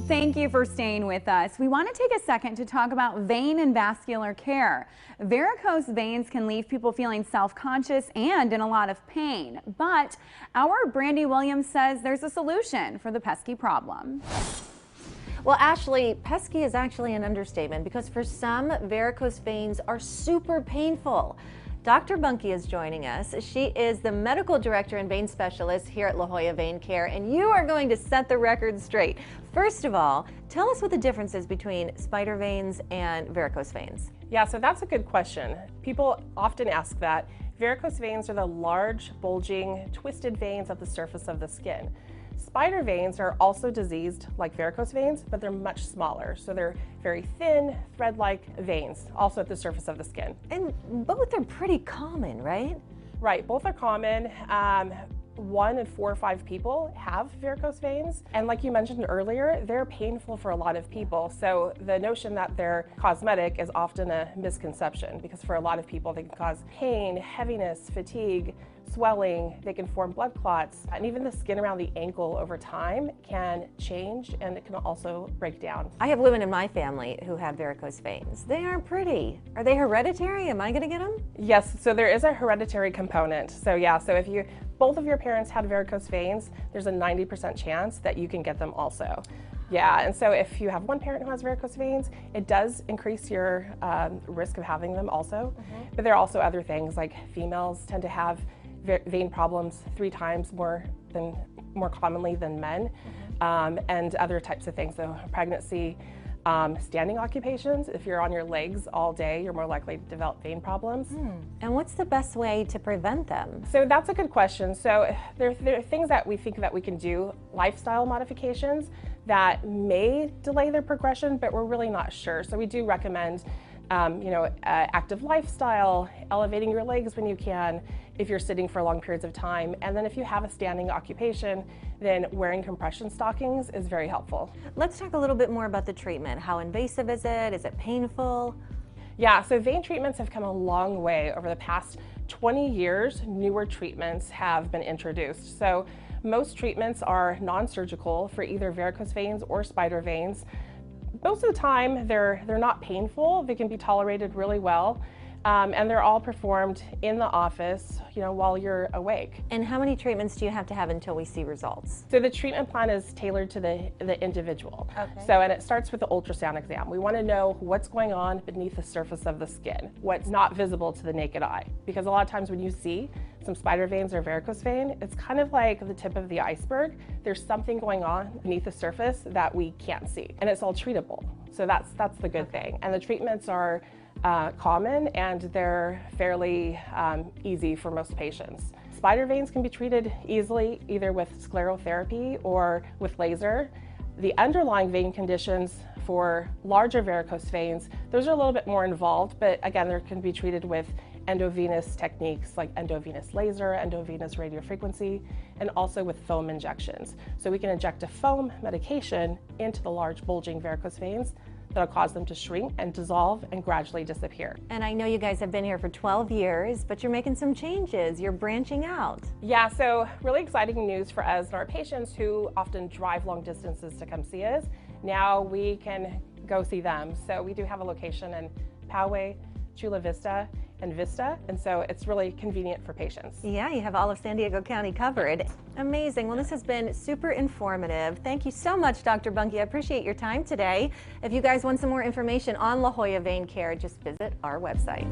Thank you for staying with us. We want to take a second to talk about vein and vascular care. Varicose veins can leave people feeling self-conscious and in a lot of pain, but our Brandi Williams says there's a solution for the pesky problem. Well, Ashley, pesky is actually an understatement because for some, varicose veins are super painful. Dr. Bunke is joining us. She is the medical director and vein specialist here at Jolla Vein Care, and you are going to set the record straight. First of all, tell us what the difference is between spider veins and varicose veins. Yeah, so that's a good question. People often ask that. Varicose veins are the large, bulging, twisted veins at the surface of the skin. Spider veins are also diseased like varicose veins, but they're much smaller. So they're very thin, thread-like veins, also at the surface of the skin. And both are pretty common, right? Right, both are common. 1 in 4 or 5 people have varicose veins. And like you mentioned earlier, they're painful for a lot of people. So the notion that they're cosmetic is often a misconception because for a lot of people, they can cause pain, heaviness, fatigue, swelling, they can form blood clots, and even the skin around the ankle over time can change and it can also break down. I have women in my family who have varicose veins. They aren't pretty. Are they hereditary? Am I going to get them? Yes, so there is a hereditary component. So yeah, so if both of your parents had varicose veins, there's a 90% chance that you can get them also. Yeah, and so if you have one parent who has varicose veins, it does increase your risk of having them also. But there are also other things like females tend to have vein problems 3 times more commonly than men, and other types of things. So pregnancy, standing occupations, if you're on your legs all day, you're more likely to develop vein problems. And what's the best way to prevent them? So that's a good question. So there are things that we think that we can do, lifestyle modifications that may delay their progression, but we're really not sure. So we do recommend active lifestyle, elevating your legs when you can, if you're sitting for long periods of time. And then if you have a standing occupation, then wearing compression stockings is very helpful. Let's talk a little bit more about the treatment. How invasive is it? Is it painful? Yeah, so vein treatments have come a long way. Over the past 20 years, newer treatments have been introduced. So most treatments are non-surgical for either varicose veins or spider veins. Most of the time, they're not painful. They can be tolerated really well. And they're all performed in the office, while you're awake. And how many treatments do you have to have until we see results? So the treatment plan is tailored to the individual. Okay. So, and it starts with the ultrasound exam. We want to know what's going on beneath the surface of the skin, what's not visible to the naked eye. Because a lot of times when you see some spider veins or varicose vein, it's kind of like the tip of the iceberg. There's something going on beneath the surface that we can't see, and it's all treatable. So that's the good thing. And the treatments are common and they're fairly easy for most patients. Spider veins can be treated easily either with sclerotherapy or with laser. The underlying vein conditions for larger varicose veins, those are a little bit more involved, but again, they can be treated with endovenous techniques like endovenous laser, endovenous radiofrequency, and also with foam injections. So we can inject a foam medication into the large bulging varicose veins that'll cause them to shrink and dissolve and gradually disappear. And I know you guys have been here for 12 years, but you're making some changes. You're branching out. Yeah, so really exciting news for us and our patients who often drive long distances to come see us. Now we can go see them. So we do have a location in Poway, Chula Vista, and Vista, and so it's really convenient for patients. Yeah, you have all of San Diego County covered. Amazing. Well, this has been super informative. Thank you so much, Dr. Bunke. I appreciate your time today. If you guys want some more information on Jolla Vein Care, just visit our website.